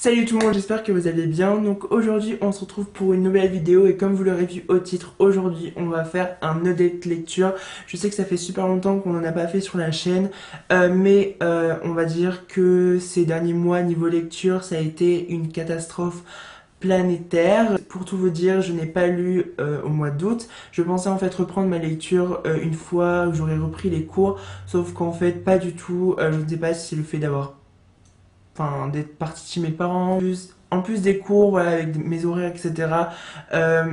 Salut tout le monde, j'espère que vous allez bien. Donc aujourd'hui on se retrouve pour une nouvelle vidéo et comme vous l'aurez vu au titre, aujourd'hui on va faire un update lecture. Je sais que ça fait super longtemps qu'on n'en a pas fait sur la chaîne, mais on va dire que ces derniers mois niveau lecture ça a été une catastrophe planétaire. Pour tout vous dire, je n'ai pas lu au mois d'août. Je pensais en fait reprendre ma lecture une fois où j'aurais repris les cours, sauf qu'en fait pas du tout. Je ne sais pas si c'est le fait d'être parti chez mes parents, en plus des cours, voilà, avec mes horaires, etc. Euh,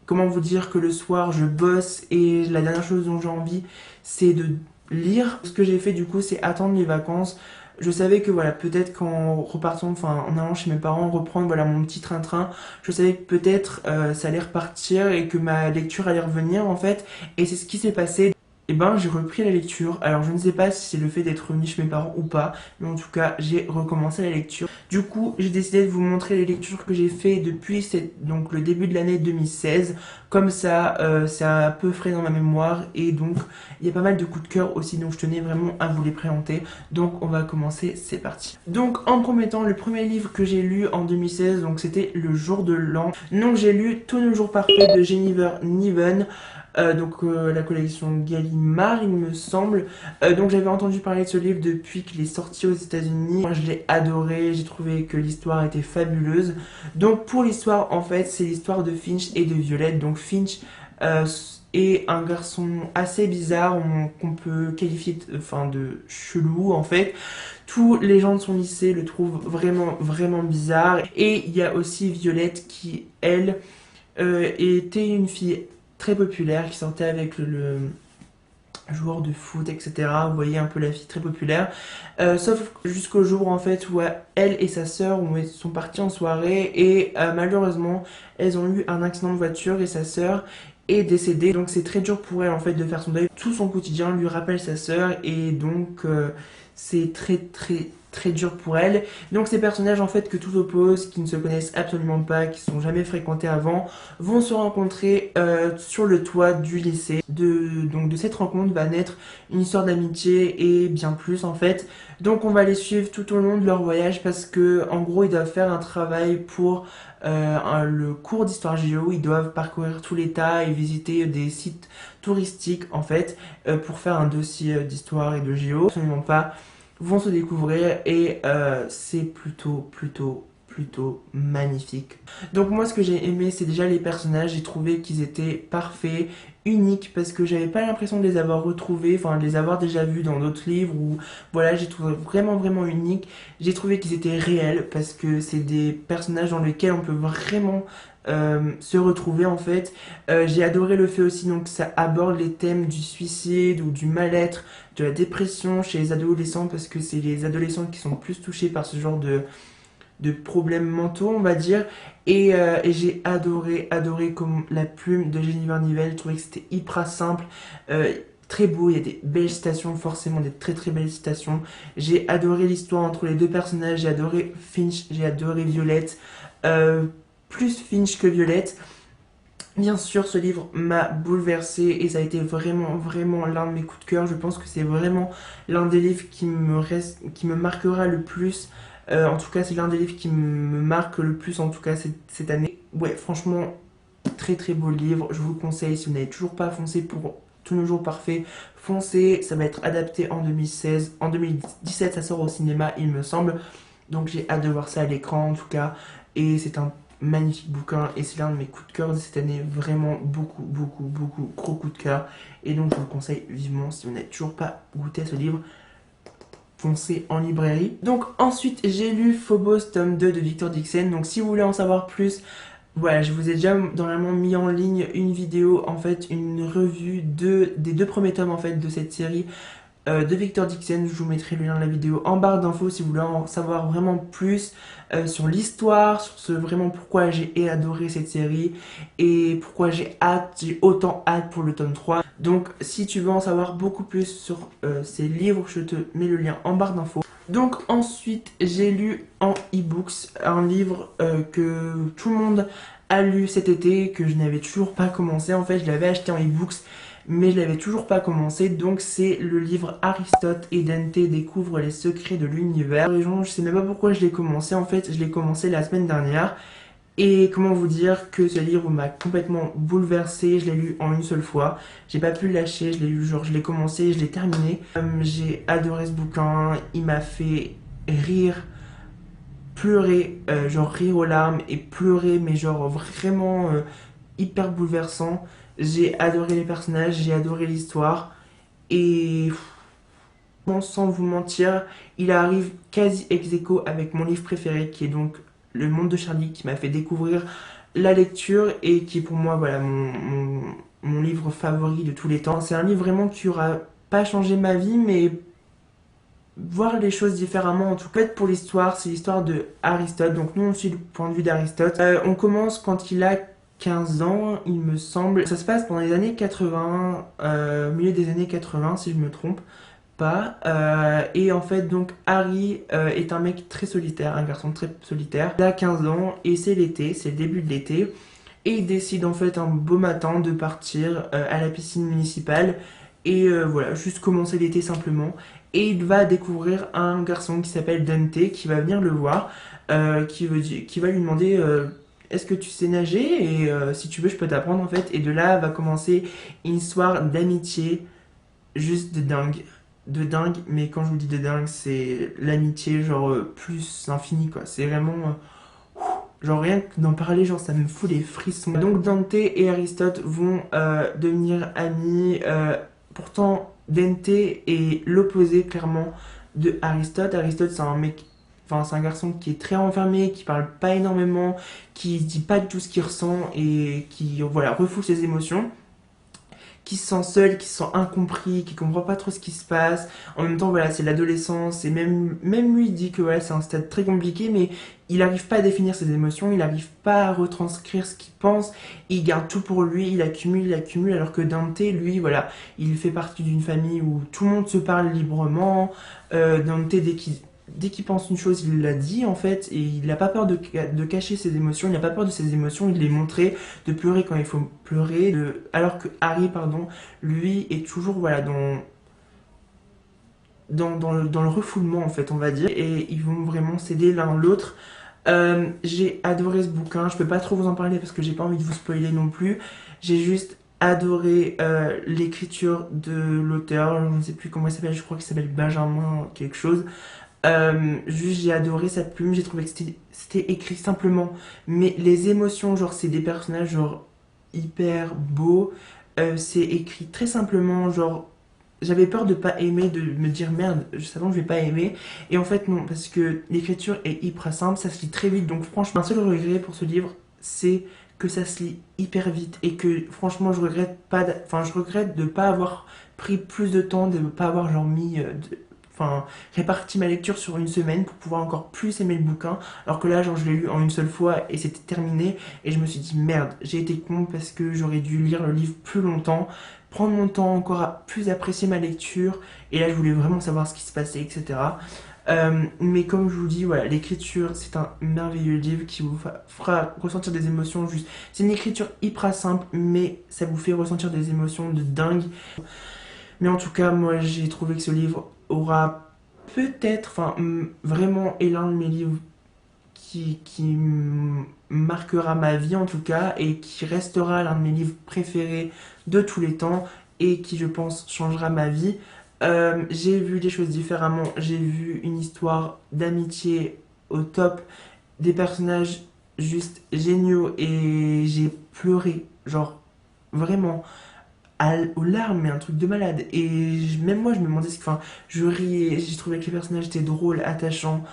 Comment vous dire que le soir je bosse et la dernière chose dont j'ai envie c'est de lire. Ce que j'ai fait du coup c'est attendre les vacances. Je savais que voilà, peut-être qu'en repartant, enfin en allant chez mes parents, reprendre voilà mon petit train-train, je savais que peut-être ça allait repartir et que ma lecture allait revenir en fait. Et c'est ce qui s'est passé. Et ben j'ai repris la lecture. Alors je ne sais pas si c'est le fait d'être revenu chez mes parents ou pas, mais en tout cas j'ai recommencé la lecture. Du coup j'ai décidé de vous montrer les lectures que j'ai fait depuis donc le début de l'année 2016. Comme ça c'est un peu frais dans ma mémoire et donc il y a pas mal de coups de cœur aussi, donc je tenais vraiment à vous les présenter. Donc on va commencer, c'est parti. Donc en premier temps, le premier livre que j'ai lu en 2016, donc c'était Le Jour de l'An. Donc j'ai lu Tous nos jours parfaits de Jennifer Niven. La collection Gallimard il me semble. Donc j'avais entendu parler de ce livre depuis qu'il est sorti aux États-Unis. Moi je l'ai adoré, j'ai trouvé que l'histoire était fabuleuse. Donc pour l'histoire en fait c'est l'histoire de Finch et de Violette. Donc Finch est un garçon assez bizarre qu'on peut qualifier de chelou en fait. Tous les gens de son lycée le trouvent vraiment vraiment bizarre. Et il y a aussi Violette qui elle était une fille très populaire qui sortait avec le joueur de foot, etc. Vous voyez un peu la fille très populaire. Sauf jusqu'au jour en fait où elle et sa sœur sont parties en soirée et malheureusement elles ont eu un accident de voiture et sa sœur est décédée. Donc c'est très dur pour elle en fait de faire son deuil. Tout son quotidien lui rappelle sa sœur et donc c'est très très très dur pour elle. Donc ces personnages en fait que tout oppose, qui ne se connaissent absolument pas, qui ne sont jamais fréquentés avant, vont se rencontrer sur le toit du lycée. Donc de cette rencontre va naître une histoire d'amitié et bien plus en fait. Donc on va les suivre tout au long de leur voyage parce que en gros ils doivent faire un travail pour le cours d'histoire géo. Ils doivent parcourir tout l'État et visiter des sites touristiques en fait pour faire un dossier d'histoire et de géo. Absolument pas vont se découvrir et c'est plutôt magnifique. Donc moi ce que j'ai aimé c'est déjà les personnages, j'ai trouvé qu'ils étaient parfaits, uniques parce que j'avais pas l'impression de les avoir retrouvés, enfin de les avoir déjà vus dans d'autres livres ou voilà, j'ai trouvé vraiment vraiment uniques. J'ai trouvé qu'ils étaient réels parce que c'est des personnages dans lesquels on peut vraiment se retrouver en fait. J'ai adoré le fait aussi donc que ça aborde les thèmes du suicide ou du mal-être, de la dépression chez les adolescents parce que c'est les adolescents qui sont plus touchés par ce genre de problèmes mentaux on va dire. Et j'ai adoré comme la plume de Jennifer Niven. Je trouvais que c'était hyper simple, très beau, il y a des belles citations, forcément des très très belles citations. J'ai adoré l'histoire entre les deux personnages, j'ai adoré Finch, j'ai adoré Violette, plus Finch que Violette. Bien sûr, ce livre m'a bouleversée et ça a été vraiment, vraiment l'un de mes coups de cœur. Je pense que c'est vraiment l'un des livres qui me marquera le plus. En tout cas, c'est l'un des livres qui me marque le plus, en tout cas, cette année. Ouais, franchement, très très beau livre. Je vous le conseille, si vous n'avez toujours pas foncé pour Tous nos jours parfaits, foncez. Ça va être adapté en 2016. En 2017, ça sort au cinéma, il me semble. Donc j'ai hâte de voir ça à l'écran, en tout cas. Et c'est un magnifique bouquin et c'est l'un de mes coups de cœur de cette année, vraiment beaucoup gros coup de cœur et donc je vous le conseille vivement. Si vous n'avez toujours pas goûté à ce livre, foncez en librairie. Donc ensuite j'ai lu Phobos tome 2 de Victor Dixon. Donc si vous voulez en savoir plus, voilà, je vous ai déjà normalement mis en ligne une vidéo, en fait une revue des deux premiers tomes en fait de cette série de Victor Dixon. Je vous mettrai le lien de la vidéo en barre d'infos si vous voulez en savoir vraiment plus sur l'histoire, sur vraiment pourquoi j'ai adoré cette série et pourquoi j'ai autant hâte pour le tome 3. Donc si tu veux en savoir beaucoup plus sur ces livres, je te mets le lien en barre d'infos. Donc ensuite j'ai lu en e-books un livre que tout le monde a lu cet été, que je n'avais toujours pas commencé. En fait je l'avais acheté en e-books mais je l'avais toujours pas commencé. Donc c'est le livre Aristote et Dante découvrent les secrets de l'univers. Je sais même pas pourquoi je l'ai commencé, en fait je l'ai commencé la semaine dernière. Et comment vous dire que ce livre m'a complètement bouleversé, je l'ai lu en une seule fois, j'ai pas pu le lâcher, je l'ai lu, genre je l'ai commencé, je l'ai terminé. J'ai adoré ce bouquin, il m'a fait rire, pleurer, genre rire aux larmes et pleurer, mais genre vraiment hyper bouleversant. J'ai adoré les personnages, j'ai adoré l'histoire et sans vous mentir, il arrive quasi ex aequo avec mon livre préféré qui est donc Le Monde de Charlie, qui m'a fait découvrir la lecture et qui est pour moi voilà mon livre favori de tous les temps. C'est un livre vraiment qui aura pas changé ma vie, mais voir les choses différemment. En tout cas, pour l'histoire, c'est l'histoire de Aristote. Donc nous, on suit le point de vue d'Aristote. On commence quand il a 15 ans, il me semble. Ça se passe pendant les années 80, au milieu des années 80, si je me trompe pas. Et en fait, donc, Harry est un mec très solitaire, un garçon très solitaire. Il a 15 ans et c'est l'été, c'est le début de l'été. Et il décide en fait un beau matin de partir à la piscine municipale. Et voilà, juste commencer l'été simplement. Et il va découvrir un garçon qui s'appelle Dante qui va venir le voir, qui va lui demander est-ce que tu sais nager et si tu veux je peux t'apprendre en fait. Et de là va commencer une histoire d'amitié juste de dingue. De dingue, mais quand je vous dis de dingue, c'est l'amitié genre plus infinie quoi. C'est vraiment genre rien que d'en parler, genre ça me fout les frissons. Donc Dante et Aristote vont devenir amis. Pourtant Dante est l'opposé clairement de Aristote. Aristote c'est un mec, enfin c'est un garçon qui est très renfermé, qui parle pas énormément, qui dit pas du tout ce qu'il ressent et qui voilà refoule ses émotions, qui se sent seul, qui se sent incompris, qui comprend pas trop ce qui se passe. En même temps, voilà, c'est l'adolescence et même lui dit que voilà, c'est un stade très compliqué, mais il n'arrive pas à définir ses émotions, il n'arrive pas à retranscrire ce qu'il pense, il garde tout pour lui, il accumule, alors que Dante, lui, voilà, il fait partie d'une famille où tout le monde se parle librement. Dante, dès qu'il pense une chose, il l'a dit en fait, et il n'a pas peur de cacher ses émotions, il n'a pas peur de ses émotions, il les montrer, de pleurer quand il faut pleurer, alors que Harry, pardon, lui est toujours voilà, dans le refoulement en fait, on va dire, et ils vont vraiment s'aider l'un l'autre. J'ai adoré ce bouquin, je peux pas trop vous en parler parce que j'ai pas envie de vous spoiler non plus, j'ai juste adoré l'écriture de l'auteur, je ne sais plus comment il s'appelle, je crois qu'il s'appelle Benjamin quelque chose. Juste j'ai adoré sa plume, j'ai trouvé que c'était écrit simplement, mais les émotions, genre c'est des personnages genre hyper beaux, c'est écrit très simplement, genre j'avais peur de pas aimer, de me dire merde, je savais que je vais pas aimer, et en fait non, parce que l'écriture est hyper simple, ça se lit très vite, donc franchement un seul regret pour ce livre, c'est que ça se lit hyper vite, et que franchement je regrette pas, enfin je regrette de pas avoir pris plus de temps, de pas avoir genre mis enfin, réparti ma lecture sur une semaine pour pouvoir encore plus aimer le bouquin, alors que là, genre, je l'ai lu en une seule fois et c'était terminé, et je me suis dit, merde, j'ai été con parce que j'aurais dû lire le livre plus longtemps, prendre mon temps encore à plus apprécier ma lecture, et là, je voulais vraiment savoir ce qui se passait, etc. Mais comme je vous dis, voilà, l'écriture, c'est un merveilleux livre qui vous fera ressentir des émotions juste. C'est une écriture hyper simple, mais ça vous fait ressentir des émotions de dingue. Mais en tout cas, moi j'ai trouvé que ce livre aura peut-être, enfin vraiment est l'un de mes livres qui marquera ma vie en tout cas et qui restera l'un de mes livres préférés de tous les temps et qui je pense changera ma vie. J'ai vu des choses différemment, j'ai vu une histoire d'amitié au top, des personnages juste géniaux et j'ai pleuré, genre vraiment aux larmes, mais un truc de malade. Et même moi, je me demandais, enfin, je riais, j'ai trouvé que les personnages étaient drôles, attachants,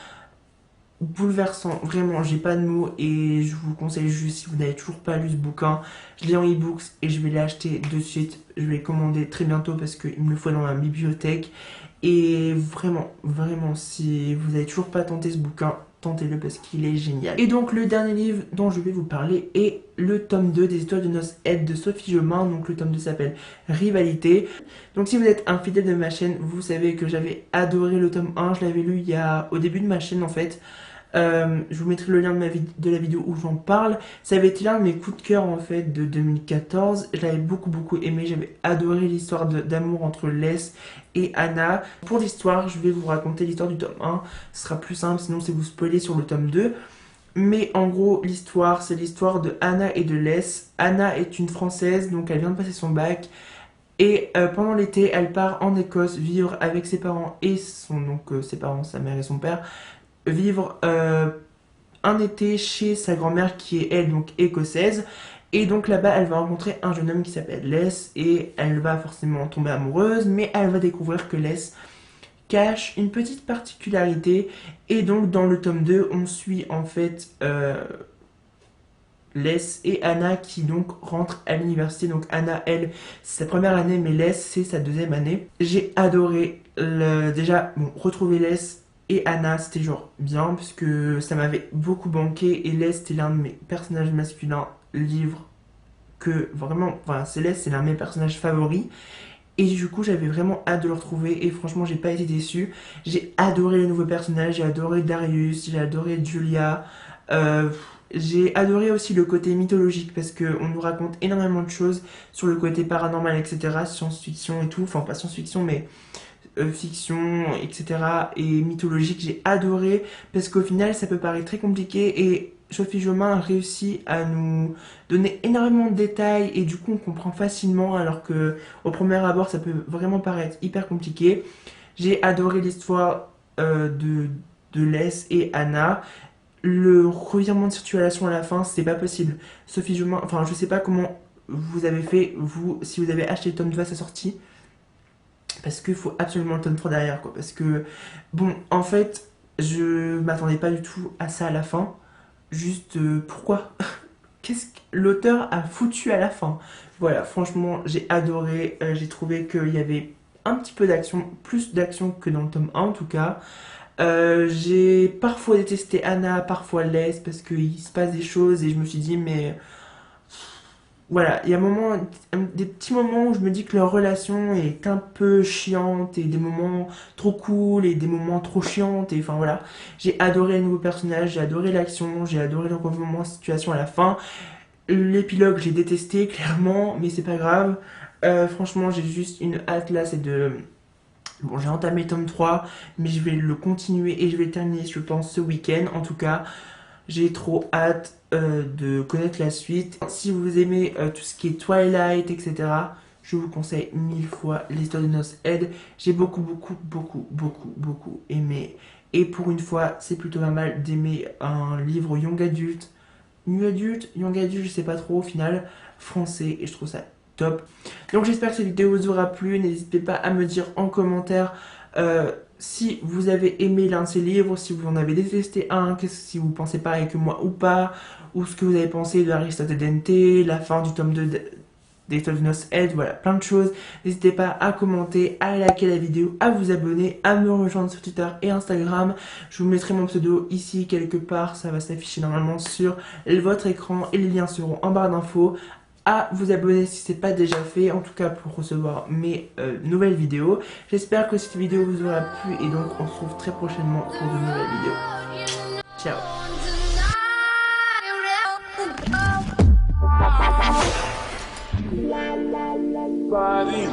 bouleversants. Vraiment, j'ai pas de mots et je vous conseille juste, si vous n'avez toujours pas lu ce bouquin, je l'ai en e-books et je vais l'acheter de suite. Je vais le commander très bientôt parce qu'il me le faut dans ma bibliothèque. Et vraiment, vraiment, si vous n'avez toujours pas tenté ce bouquin, tentez-le parce qu'il est génial. Et donc le dernier livre dont je vais vous parler est le tome 2 des Histoires de noces Ed de Sophie Jomain. Donc le tome 2 s'appelle Rivalité. Donc si vous êtes un fidèle de ma chaîne, vous savez que j'avais adoré le tome 1. Je l'avais lu au début de ma chaîne en fait. Je vous mettrai le lien de la vidéo où j'en parle. Ça avait été l'un de mes coups de cœur en fait de 2014. Je l'avais beaucoup aimé. J'avais adoré l'histoire d'amour entre Les et Anna. Pour l'histoire, je vais vous raconter l'histoire du tome 1. Ce sera plus simple, sinon c'est vous spoiler sur le tome 2. Mais en gros, l'histoire, c'est l'histoire de Anna et de Les. Anna est une Française, donc elle vient de passer son bac. Et pendant l'été, elle part en Écosse vivre avec ses parents et ses parents, sa mère et son père, vivre un été chez sa grand-mère qui est elle donc écossaise. Et donc là-bas, elle va rencontrer un jeune homme qui s'appelle Les et elle va forcément tomber amoureuse, mais elle va découvrir que Les cache une petite particularité. Et donc dans le tome 2, on suit en fait Les et Anna qui donc rentrent à l'université. Donc Anna, elle, c'est sa première année, mais Les, c'est sa deuxième année. J'ai adoré déjà retrouver Les et Anna, c'était genre bien, parce que ça m'avait beaucoup banqué. Et Les, c'était l'un de mes personnages masculins livres que vraiment, enfin, Céleste, c'est l'un de mes personnages favoris. Et du coup, j'avais vraiment hâte de le retrouver et franchement, j'ai pas été déçue. J'ai adoré les nouveaux personnages, j'ai adoré Darius, j'ai adoré Julia. Euh, j'ai adoré aussi le côté mythologique parce qu'on nous raconte énormément de choses sur le côté paranormal, etc. Science-fiction et tout. Enfin, pas science-fiction, mais fiction, etc. et mythologique. J'ai adoré parce qu'au final, ça peut paraître très compliqué et Sophie Jomain a réussi à nous donner énormément de détails et du coup on comprend facilement alors que au premier abord ça peut vraiment paraître hyper compliqué. J'ai adoré l'histoire de Les et Anna. Le revirement de situation à la fin, c'est pas possible. Sophie Jomain, enfin je sais pas comment vous avez fait, vous, si vous avez acheté le tome 2 à sa sortie, parce qu'il faut absolument le tome 3 derrière, quoi. Parce que, bon, en fait, je m'attendais pas du tout à ça à la fin. Juste, pourquoi? Qu'est-ce que l'auteur a foutu à la fin? Voilà, franchement, j'ai adoré. J'ai trouvé qu'il y avait un petit peu d'action, plus d'action que dans le tome 1 en tout cas. J'ai parfois détesté Anna, parfois Les, parce qu'il se passe des choses et je me suis dit, mais voilà, il y a des petits moments où je me dis que leur relation est un peu chiante et des moments trop cool et des moments trop chiantes et enfin voilà. J'ai adoré les nouveaux personnages, j'ai adoré l'action, j'ai adoré le revirement de situation à la fin. L'épilogue, j'ai détesté clairement, mais c'est pas grave. Franchement, j'ai juste une hâte là, c'est de... Bon, j'ai entamé le tome 3, mais je vais le continuer et je vais le terminer, je pense, ce week-end. En tout cas, j'ai trop hâte de connaître la suite. Si vous aimez tout ce qui est Twilight, etc., je vous conseille 1000 fois l'histoire de Noce Ed. J'ai beaucoup aimé. Et pour une fois, c'est plutôt pas mal d'aimer un livre young adulte. Young adulte, je sais pas trop au final, français, et je trouve ça top. Donc j'espère que cette vidéo vous aura plu. N'hésitez pas à me dire en commentaire si vous avez aimé l'un de ces livres, si vous en avez détesté un, si vous pensez pareil que moi ou pas, ou ce que vous avez pensé de Aristote Dente, la fin du tome 2 des of Noce Ed, voilà, plein de choses. N'hésitez pas à commenter, à liker la vidéo, à vous abonner, à me rejoindre sur Twitter et Instagram. Je vous mettrai mon pseudo ici quelque part, ça va s'afficher normalement sur votre écran et les liens seront en barre d'infos. À vous abonner si ce n'est pas déjà fait, en tout cas pour recevoir mes nouvelles vidéos. J'espère que cette vidéo vous aura plu et donc on se retrouve très prochainement pour de nouvelles vidéos. Ciao. Body,